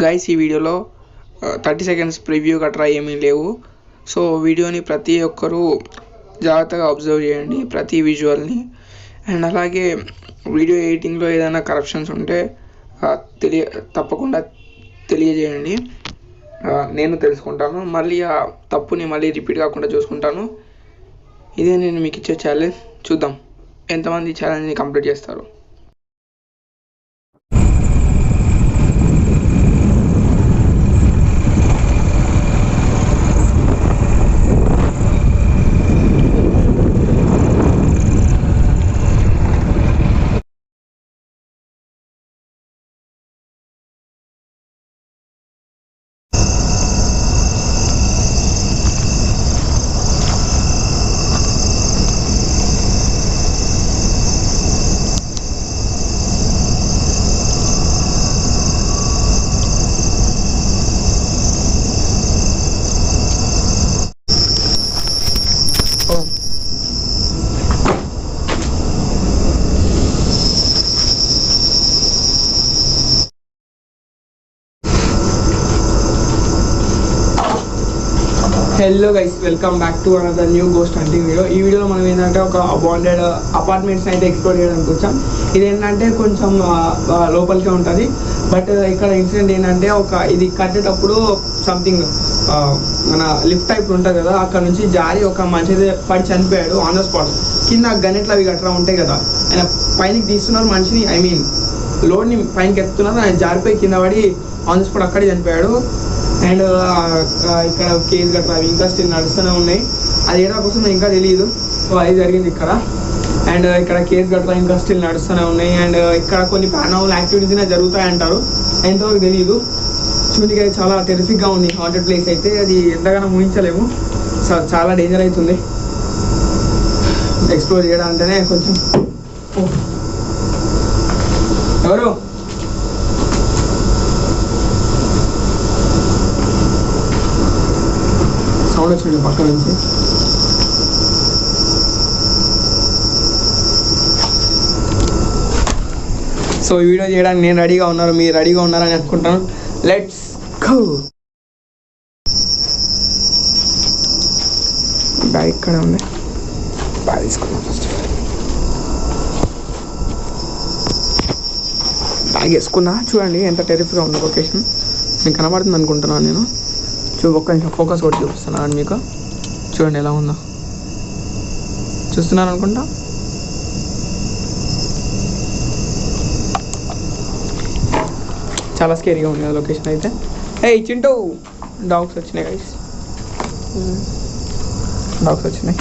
Guys ఈ వీడియోలో 30 seconds preview గట్రా ఏమీ లేవు. సో వీడియోని ప్రతి ఒక్కరూ జాగ్రత్తగా అబ్జర్వ్ చేయండి, ప్రతి విజువల్ని. అండ్ అలాగే వీడియో ఎడిటింగ్లో ఏదైనా కరప్షన్స్ ఉంటే తప్పకుండా తెలియజేయండి. నేను తెలుసుకుంటాను, మళ్ళీ ఆ తప్పుని మళ్ళీ రిపీట్ కాకుండా చూసుకుంటాను. ఇదే నేను మీకు ఇచ్చే ఛాలెంజ్. చూద్దాం ఎంతమంది ఛాలెంజ్ని కంప్లీట్ చేస్తారు. Hello guys, welcome back to another new ghost hunting video. ఈ వీడియోలో మనం ఏంటంటే ఒక అబాండెడ్ అపార్ట్మెంట్స్ని అయితే ఎక్స్ప్లోర్ చేయడానికి వచ్చాం. ఇదేంటంటే కొంచెం లోపలికే ఉంటుంది. బట్ ఇక్కడ ఇన్సిడెంట్ ఏంటంటే ఇది కట్టేటప్పుడు సంథింగ్ మన లిఫ్ట్ టైప్ ఉంటుంది కదా, అక్కడ నుంచి జారి ఒక మనిషి పడి చనిపోయాడు ఆన్ ద స్పాట్. కింద గన్నెట్లు అవి గట్రా ఉంటాయి కదా, ఆయన పైనకి తీస్తున్నారు మనిషిని, ఐ మీన్ లోడ్ని పైనకి ఎత్తుతున్నారు. ఆయన జారిపోయి కింద పడి ఆన్ ద స్పాట్ అక్కడే చనిపోయాడు. అండ్ ఇక్కడ కేసు గట్రా అవి ఇంకా స్టిల్ నడుస్తూనే ఉన్నాయి. అది ఏడా కోసం ఇంకా తెలియదు. సో అది జరిగింది ఇక్కడ. అండ్ ఇక్కడ కేసు గట్రా ఇంకా స్టిల్ నడుస్తూనే ఉన్నాయి. అండ్ ఇక్కడ కొన్ని పారానార్మల్ యాక్టివిటీస్ జరుగుతాయి అంటారు, ఎంతవరకు తెలియదు. చూడండి, అది చాలా టెరిఫిక్గా ఉంది హాంటెడ్ ప్లేస్ అయితే. అది ఎంతగానో ఊహించలేము. సో చాలా డేంజర్ అవుతుంది ఎక్స్ప్లోర్ చేయడం అంటేనే. కొంచెం ఎవరు సౌండ్ వచ్చింది పక్క నుంచి. సో ఈ వీడియో చేయడానికి నేను రెడీగా ఉన్నాను, మీరు రెడీగా ఉన్నారని అనుకుంటాను. Let's go. బ్యాగ్ ఇక్కడ ఉంది, బ్యాగ్ తీసుకున్నాం. ఫస్ట్ బ్యాగ్ వేసుకున్నా. చూడండి ఎంత టెరిఫిక్గా ఉంది లొకేషన్. మీకు కనబడుతుంది అనుకుంటున్నాను నేను. ఒక్క నిమిషం ఫోకస్ కొట్టి చూపిస్తున్నాను మీకు. చూడండి ఎలా ఉందో, చూస్తున్నారు అనుకుంటా. చాలా స్కేరీగా ఉంది కదా లొకేషన్ అయితే. ఏ చింటూ, డాగ్స్ వచ్చినాయి గైస్, డాగ్స్ వచ్చినాయి.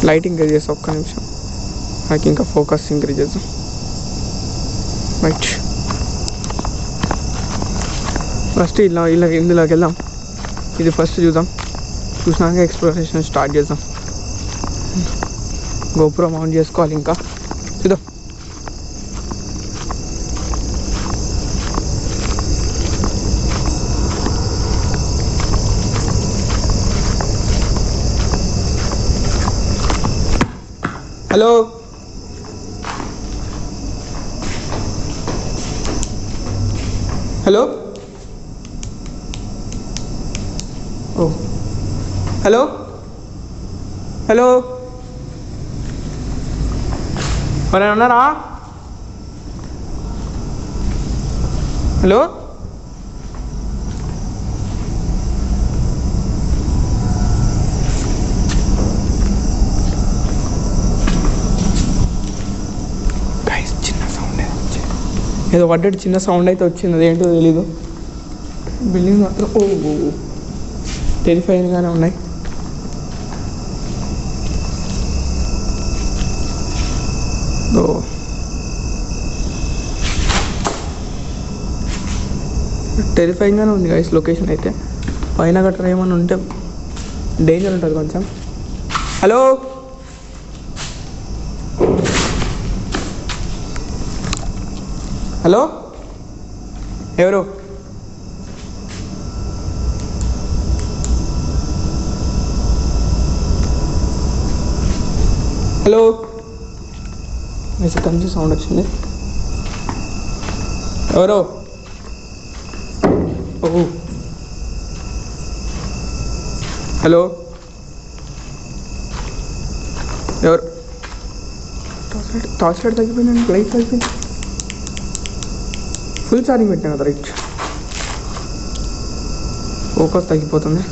లైట్ ఇంక్రీజ్ చేస్తాం ఒక్క నిమిషం, నాకు ఇంకా ఫోకస్ ఇంక్రీజ్ చేద్దాం. రైట్, ఫస్ట్ ఇందులోకి వెళ్దాం. ఇది ఫస్ట్ చూద్దాం, చూసినాక ఎక్స్ప్లోరేషన్ స్టార్ట్ చేద్దాం. గోపురో మౌంట్ చేసుకోవాలి ఇంకా. చూద్దాం. Hello, hello, oh hello, hello, ఎవరైనా ఉన్నారా? హలో, ఏదో పడ్డట్టు చిన్న సౌండ్ అయితే వచ్చింది, అదేంటో తెలీదు. బిల్డింగ్ మాత్రం టెరిఫైయింగ్గానే ఉన్నాయి. టెరిఫైయింగ్గానే ఉంది గైస్ లొకేషన్ అయితే. పైన గట్రా ఏమన్నా ఉంటే డేంజర్ ఉంటుంది కొంచెం. హలో, హలో, ఎవరు? హలో ఇక్కడ నుంచి సౌండ్ వచ్చింది. ఎవరో ఓ హలో ఎవరు? టార్చ్ లైట్ తగ్గిపోయిందండి, లైట్ తగ్గిపోయింది. ఫుల్ ఛార్జింగ్ పెట్టాను కదా, రైట్. ఫోకస్ తగ్గిపోతుంది.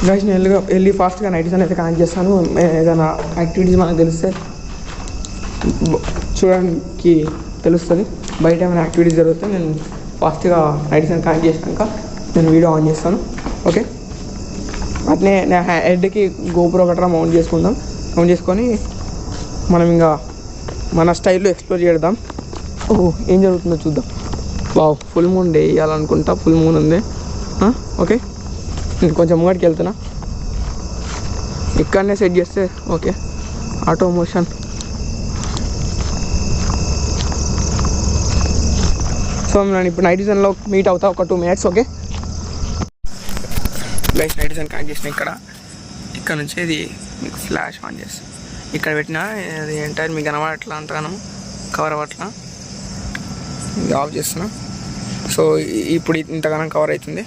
గైస్ నేను వెళ్ళి ఫాస్ట్గా నైట్ అయితే కనెక్ట్ చేస్తాను. ఏదైనా యాక్టివిటీస్ మనకు తెలిస్తే చూడడానికి తెలుస్తుంది. బయట ఏమైనా యాక్టివిటీస్ జరిగితే నేను ఫాస్ట్గా నైట్ కనెక్ట్ చేసినాక నేను వీడియో ఆన్ చేస్తాను. ఓకే, అట్నే నేను హెడ్కి గోప్రో గట్రా మౌంట్ చేసుకుందాం. మౌంట్ చేసుకొని మనం ఇంకా మన స్టైల్లో ఎక్స్ప్లోర్ చేద్దాం. ఓహో ఏం జరుగుతుందో చూద్దాం. వావ్, ఫుల్ మూన్ డే వేయాలనుకుంటా. ఫుల్ మూన్ ఉంది. ఓకే, నేను కొంచెం ముంగడికి వెళ్తున్నా. ఇక్కడనే సెట్ చేస్తే ఓకే. Auto motion. సో నేను ఇప్పుడు నైట్ విజన్లో మీట్ అవుతా ఒక 2 minutes. Okay guys, night vision connect చేసిన ఇక్కడ నుంచి ఇది మీకు ఫ్లాష్ ఆన్ చేస్తాను. ఇక్కడ పెట్టినా అది ఎంటైర్ మీకు కనబడట్లా, అంతగానం కవర్ అవ్వట్లా. ఇది ఆఫ్ చేస్తున్నా. సో ఇప్పుడు ఇంతగానం కవర్ అవుతుంది.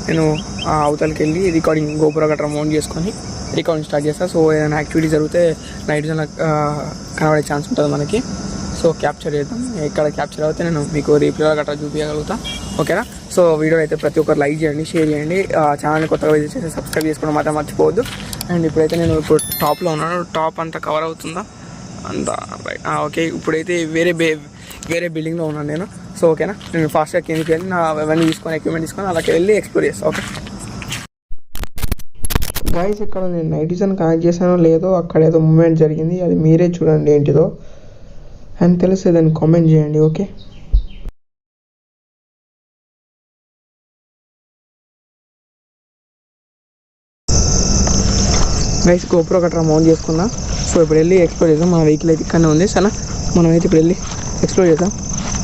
నేను అవతలకి వెళ్ళి రికార్డింగ్ గోపుర గట్రా మౌంట్ చేసుకొని రికార్డింగ్ స్టార్ట్ చేస్తాను. సో ఏదైనా యాక్టివిటీ జరిగితే నైట్ విజన్ కనబడే ఛాన్స్ ఉంటుంది మనకి. సో క్యాప్చర్ చేద్దాం. ఎక్కడ క్యాప్చర్ అవుతే నేను మీకు రీప్లేలో గట్రా చూపించగలుగుతా. ఓకేనా? సో వీడియో అయితే ప్రతి ఒక్కరు లైక్ చేయండి, షేర్ చేయండి. ఛానల్ని కొత్తగా విజిట్ చేసి సబ్స్క్రైబ్ చేసుకోవడం మాత్రం మర్చిపోవద్దు. అండ్ ఇప్పుడైతే నేను ఇప్పుడు టాప్లో ఉన్నాను. టాప్ అంతా కవర్ అవుతుందా? అంతా రైట్. ఓకే, ఇప్పుడైతే వేరే బిల్డింగ్లో ఉన్నాను నేను. సో ఓకేనా, నేను ఫాస్ట్గా కిందకి వెళ్ళి నా అవన్నీ తీసుకొని ఎక్విప్మెంట్ తీసుకొని అలాగే వెళ్ళి ఎక్స్ప్లోర్ చేస్తాను. ఓకే గైస్, ఇక్కడ నేను నైట్ విజన్ కనెక్ట్ చేశానో లేదో అక్కడ ఏదో మూమెంట్ జరిగింది. అది మీరే చూడండి ఏంటిదో, అండ్ తెలిస్తే దాన్ని కామెంట్ చేయండి. ఓకే, గైస్ గోప్రో గట్రా మౌంట్ చేసుకున్నా. సో ఇప్పుడు వెళ్ళి ఎక్స్ప్లోర్ చేద్దాం. మన వెహికల్ అయితే ఇక్కడనే ఉంది. సరే, మనమైతే ఇప్పుడు వెళ్ళి ఎక్స్ప్లోర్ చేద్దాం.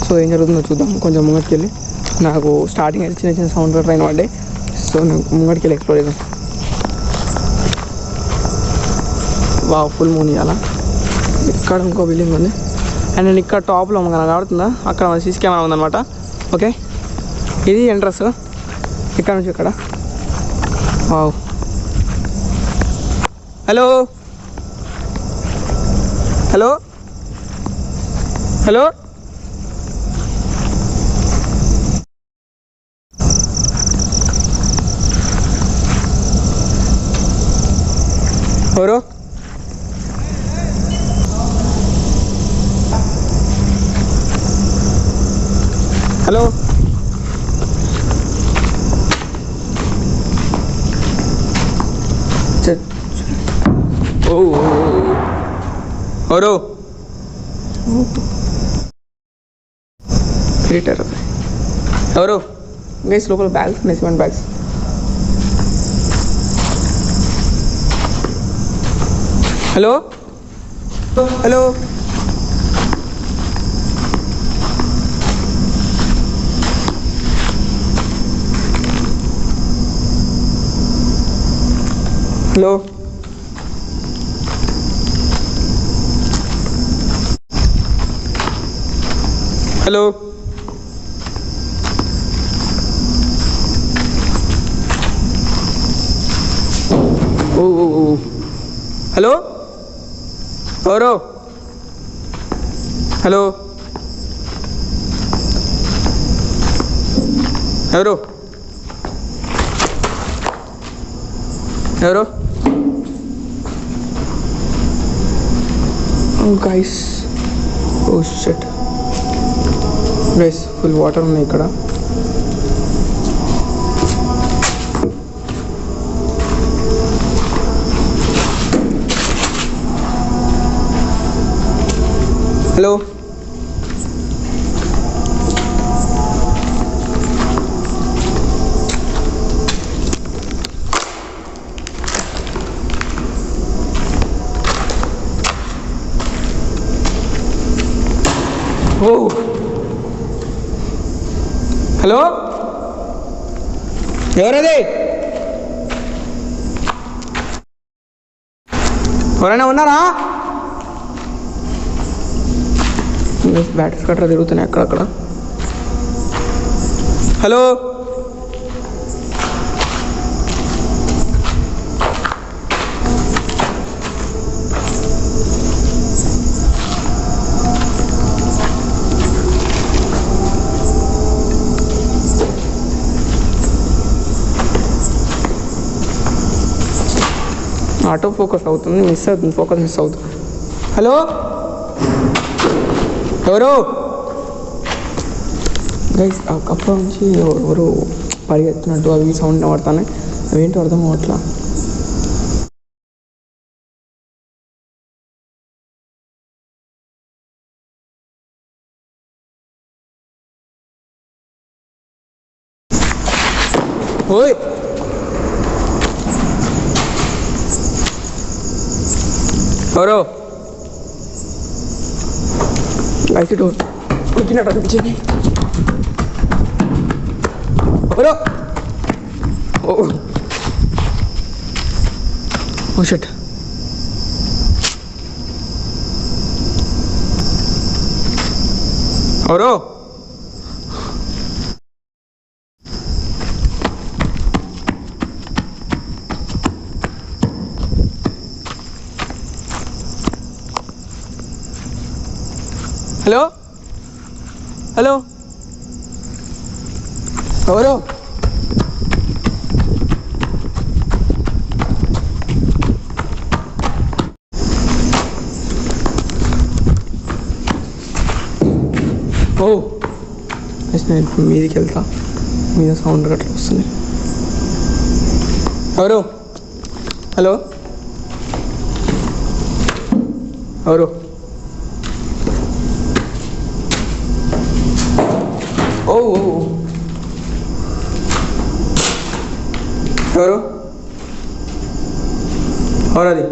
సో ఏం జరుగుతుందో చూద్దాం. కొంచెం ముంగటికి వెళ్ళి నాకు స్టార్టింగ్ అయితే చిన్న సౌండ్ ట్రైన్ పడ్డాయి. సో నేను ముంగటికి వెళ్ళి ఎక్స్ప్లోర్ చేద్దాం. వా, ఫుల్ మూన్ ఇవ్వాలా. ఇక్కడ ఇంకో బిల్డింగ్ ఉంది. అండ్ నేను ఇక్కడ టాప్లో మనకు కనబడుతుందా, అక్కడ మన సీసీ కెమెరా ఉందన్నమాట. ఓకే, ఇది ఎంట్రన్స్. ఇక్కడ నుంచి ఇక్కడ. వావ్, హలో హలో హలో ఎవరు? హలో ఎవరు? క్రియేటర్ ఎవరు? గైస్ లోపల బ్యాగ్స్ ఉన్నాయి, cement bags. Hello hello hello hello oh hello ఎవరో? హలో ఎవరు? ఎవరు? Guys, oh shit guys, full water ఉన్నాయి ఇక్కడ. హలో ఓ హలో ఎవరది? ఎవరైనా ఉన్నారా? బ్యాటరీస్ కట్రా తిరుగుతున్నాయి అక్కడక్కడ. హలో, ఆటో ఫోకస్ అవుతుంది, మిస్ అవుతుంది, ఫోకస్ మిస్ అవుతుంది. హలో, ఎవరు గైస్? ఆ కప్ప నుంచి ఎవరు పరిగెత్తినట్టు అవి సౌండ్ పడతాయి. అవేంటో అర్థం అవ్వట్లా. ఓయ్, ఎవరు? లైట్ ఉడికినట్టు చూపించండి. ఎవరు? ఓ షట్. ఎవరు? హలో, హలో, ఎవరు? ఓ, నేను ఇప్పుడు మీదికి వెళ్తా. మీద సౌండ్ అట్లా వస్తుంది. ఎవరు? హలో, ఎవరు? ఓ, ఎవరు? ఎవరది?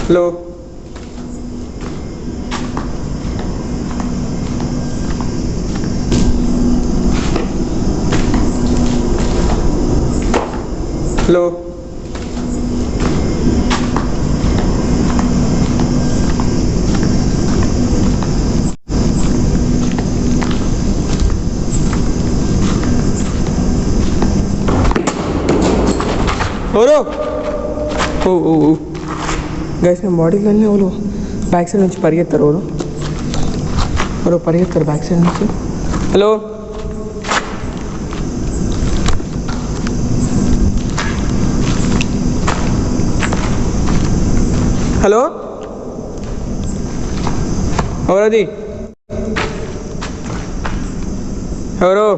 హలో, హలో, ఎవరు? ఓ గైస్, నేను బాడీ కానీ ఎవరు బ్యాక్ సైడ్ నుంచి పరిగెత్తారు. ఎవరు పరిగెత్తారు బ్యాక్ సైడ్ నుంచి. హలో, హలో, ఎవరది? ఎవరు?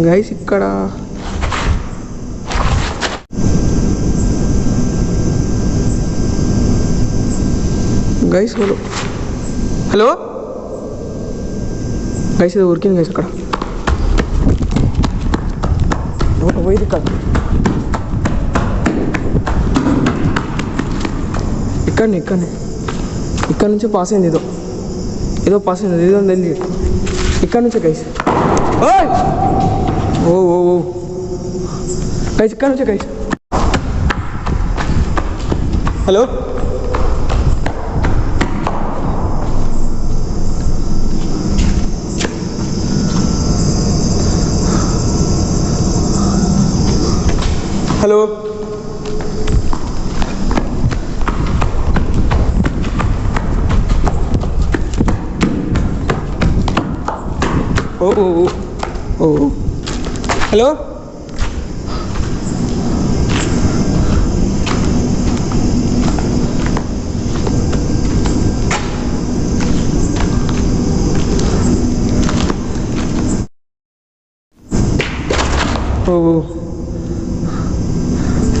గైస్ ఇక్కడ గైస్. హలో, హలో గైస్, ఇది ఉరికింది గైస్. అక్కడ పోయింది. ఇక్కడ నుంచి పాస్ అయింది. ఏదో పాస్ అయింది. ఏదో వెళ్ళి ఇక్కడ నుంచే గైస్. ఓ గైస్, ఇక్కడ నుంచే guys. Hello, hello, oh hello,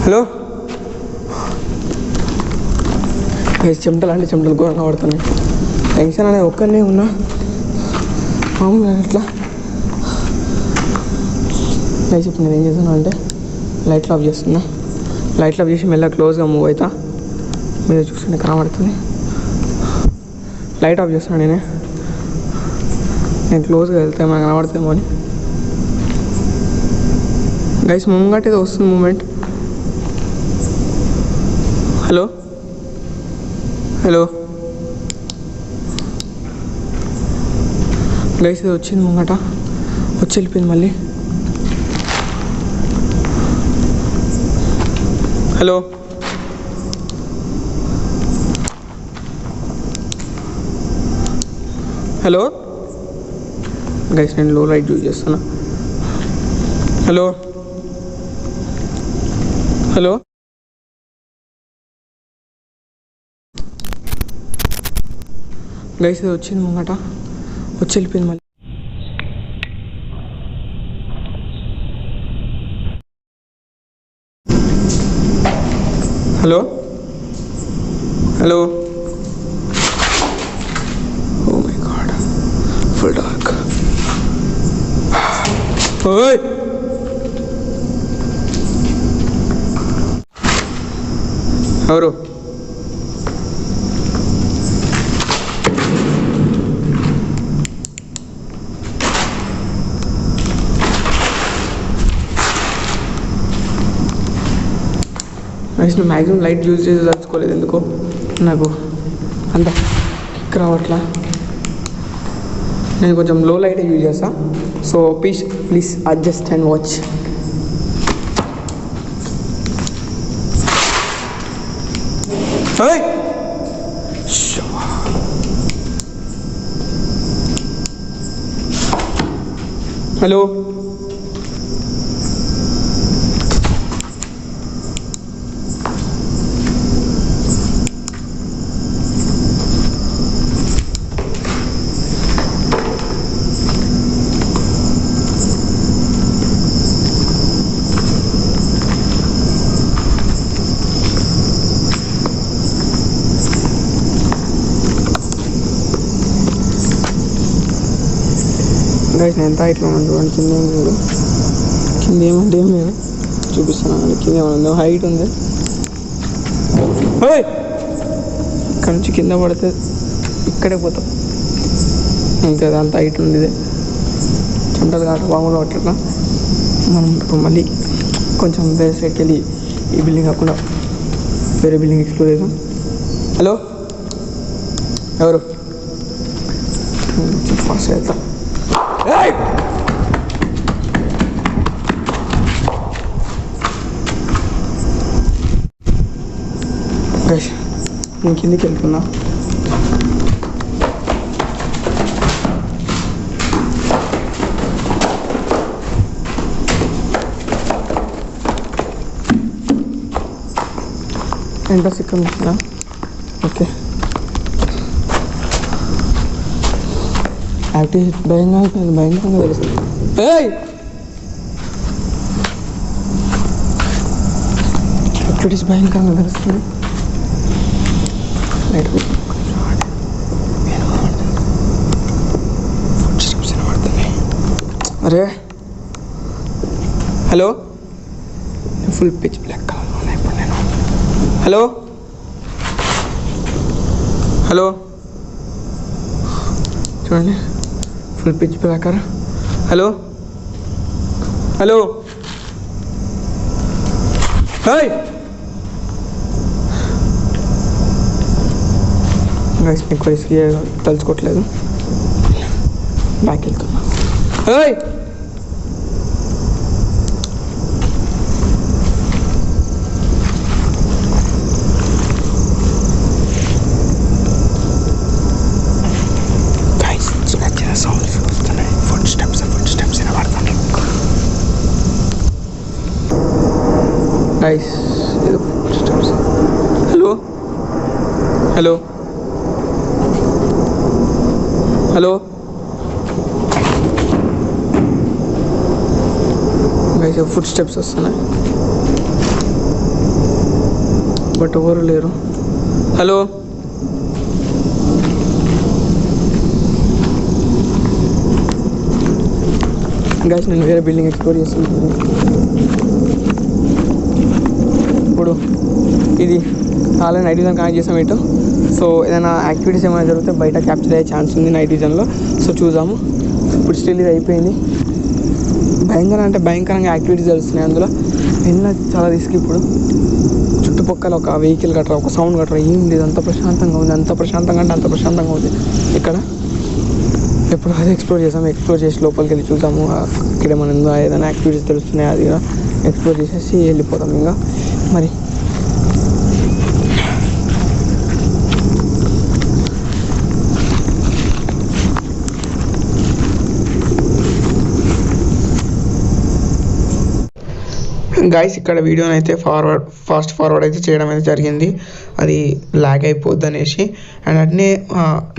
hello. చెమటలు అంటే చెమటలు ఘోరంగా పడుతున్నాయి. టెన్షన్ అనేది ఒక్కనే ఉన్నా మామూలుగా అట్లా గైస్ ఇప్పుడు నేను ఏం చేస్తున్నా అంటే లైట్లు ఆఫ్ చేస్తున్నా. లైట్లు ఆఫ్ చేసి మెల్లగా క్లోజ్గా మూవ్ అవుతా. మీరు చూస్తుంటే కనబడుతుంది. లైట్ ఆఫ్ చేస్తున్నా నేను క్లోజ్గా వెళ్తే మనకు కనబడుతుందేమో అని. గైస్ ముంగట ఏదో వస్తుంది మూమెంట్. హలో హలో గైస్ ఇది వచ్చింది ముంగట, వచ్చి వెళ్ళిపోయింది మళ్ళీ. హలో హలో గైస్ నేను లో లైట్ యూజ్ చేస్తున్నా. హలో హలో గైస్ ఇది వచ్చింది ముంగట, వచ్చి వెళ్ళిపోయింది మళ్ళీ. Hello hello oh my god full dark. ఓయ్ ఎవరు? నేను మ్యాక్సిమం లైట్ యూజ్ చేసి తలుచుకోలేదు, ఎందుకో నాకు అంత కిక్ రావట్లా. నేను కొంచెం లో లైట్ యూజ్ చేస్తా. So please adjust and watch. Hello guys నేను ఎంత హైట్లో ఉన్నాను చూడండి. కింద ఏం లేదు, కింద ఏమంటే ఏం లేదు, చూపిస్తున్నాను. కింద ఏమన్నా హైట్ ఉంది. ఇక్కడ నుంచి కింద పడితే ఇక్కడే పోతాం. ఇంకా అంత హైట్ ఉంది. ఇదే చెంటలు కాక బాగుండవు. అట్లా మనం ఇప్పుడు మళ్ళీ కొంచెం వేరే సైడ్కి వెళ్ళి ఈ బిల్డింగ్ కాకుండా వేరే బిల్డింగ్ ఎక్స్ప్లోర్ చేద్దాం. హలో ఎవరు? ఫాస్ట్ వెళ్తా. నేను కిందికి వెళ్తున్నా. ఎంత సిక్కం వచ్చినా ఓకే. యాక్టివిటీ భయంకరంగా తెలుస్తుంది. యాక్టివిటీస్ భయంకరంగా తెలుస్తుంది. అరే హలో ఫుల్ పిచ్ బ్లాక్ కలర్లో ఉన్నాయి ఇప్పుడు నేను. హలో హలో చూడండి full pitch black colour. Hello hello hi guys ఎక్కువ రిస్క్ తలుచుకోవట్లేదు. బ్యాక్ వెళ్తున్నా. హాయ్ గైస్ చిన్న చిన్న సౌండ్స్ వస్తున్నాయి. ఫుడ్ స్టెప్స్ వినబడుతున్నాయి. గైస్ ఏదో footsteps. Hello hello hello guys footsteps వస్తున్నాయి బట్ ఎవరు లేరు. హలో గైస్ నేను వేరే బిల్డింగ్ ఎక్స్ప్లోర్ చేస్తున్నాను. ఇప్పుడు ఇది ఆల్రెడీ నైట్ విజన్ కనెక్ట్ చేసాం ఇటు. సో ఏదైనా యాక్టివిటీస్ ఏమైనా జరిగితే బయట క్యాప్చర్ అయ్యే ఛాన్స్ ఉంది నైట్ విజన్లో. సో చూద్దాము. ఇప్పుడు స్టిల్ ఇది అయిపోయింది. భయంకరంగా యాక్టివిటీస్ జరుగుతున్నాయి అందులో. వెళ్ళిన చాలా రిస్క్. ఇప్పుడు చుట్టుపక్కల ఒక వెహికల్ గట్రా ఒక సౌండ్ గట్రా ఏం లేదు. అంత ప్రశాంతంగా ఉంది. అంత ప్రశాంతంగా అంటే అంత ప్రశాంతంగా ఉంది ఇక్కడ. ఎప్పుడు అది ఎక్స్ప్లోర్ చేసి లోపలికి వెళ్ళి చూద్దాము. ఇక్కడ ఏమైనా ఏదైనా యాక్టివిటీస్ తెలుస్తున్నాయి అది కూడా ఎక్స్ప్లోర్ చేసేసి వెళ్ళిపోతాం ఇంకా. మరి గైస్ ఇక్కడ వీడియోని అయితే ఫాస్ట్ ఫార్వర్డ్ అయితే చేయడం అయితే జరిగింది. అది ల్యాగ్ అయిపోద్ది అనేసి. అండ్ అట్నే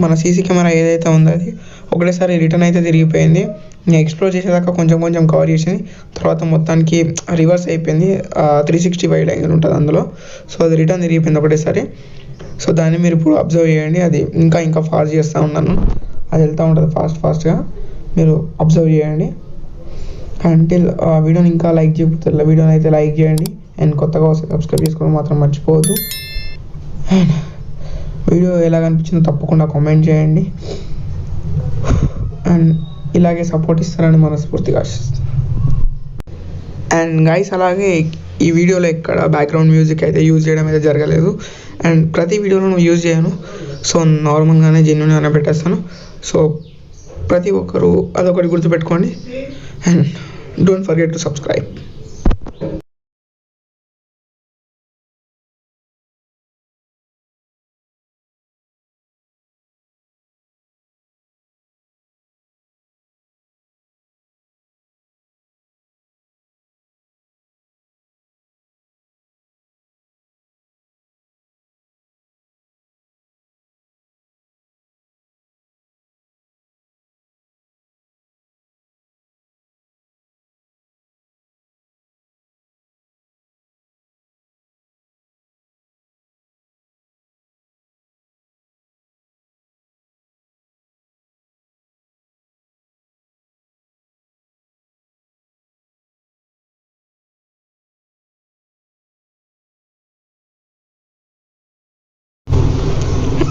మన సీసీ కెమెరా ఏదైతే ఉందో అది ఒకటేసారి రిటర్న్ అయితే తిరిగిపోయింది. నేను ఎక్స్ప్లోర్ చేసేదాకా కొంచెం కవర్ చేసింది. తర్వాత మొత్తానికి రివర్స్ అయిపోయింది. 360 వైడ్ యాంగిల్ ఉంటుంది అందులో. సో అది రిటర్న్ తిరిగిపోయింది ఒకటేసారి. సో దాన్ని మీరు ఇప్పుడు అబ్జర్వ్ చేయండి. అది ఇంకా ఫాస్ట్ చేస్తూ ఉన్నాను. అది వెళ్తూ ఉంటుంది ఫాస్ట్గా. మీరు అబ్జర్వ్ చేయండి. అంటిల్ వీడియోని ఇంకా లైక్ చేయకపోతే వీడియోని అయితే లైక్ చేయండి. అండ్ కొత్తగా వస్తే సబ్స్క్రైబ్ చేసుకోవడం మాత్రం మర్చిపోవద్దు. అండ్ వీడియో ఎలా కనిపించిందో తప్పకుండా కామెంట్ చేయండి. అండ్ ఇలాగే సపోర్ట్ ఇస్తారని మనస్ఫూర్తిగా ఆశిస్తాను. అండ్ గైస్ అలాగే ఈ వీడియోలో ఎక్కడ బ్యాక్గ్రౌండ్ మ్యూజిక్ అయితే యూజ్ చేయడం అయితే జరగలేదు. అండ్ ప్రతి వీడియోలో యూజ్ చేయను. సో నార్మల్గానే జెన్యూన్గానే పెట్టేస్తాను. సో ప్రతి ఒక్కరు అదొకటి గుర్తుపెట్టుకోండి. And don't forget to subscribe.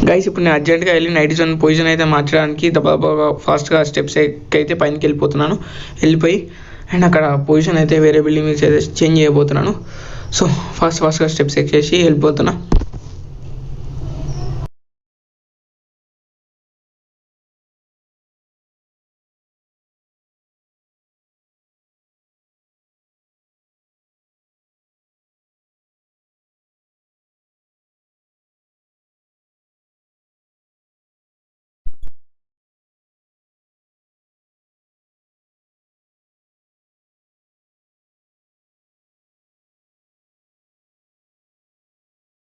Guys ఇప్పుడు నేను అర్జెంట్గా వెళ్ళి నైట్ విజన్ పొజిషన్ అయితే మార్చడానికి ఫాస్ట్గా స్టెప్స్ అయితే పైనకి వెళ్ళిపోయి అండ్ అక్కడ పొజిషన్ అయితే వేరే బిల్డింగ్ మీద చేంజ్ చేయబోతున్నాను. సో ఫాస్ట్గా స్టెప్స్ ఎక్కేసి వెళ్ళిపోతున్నా.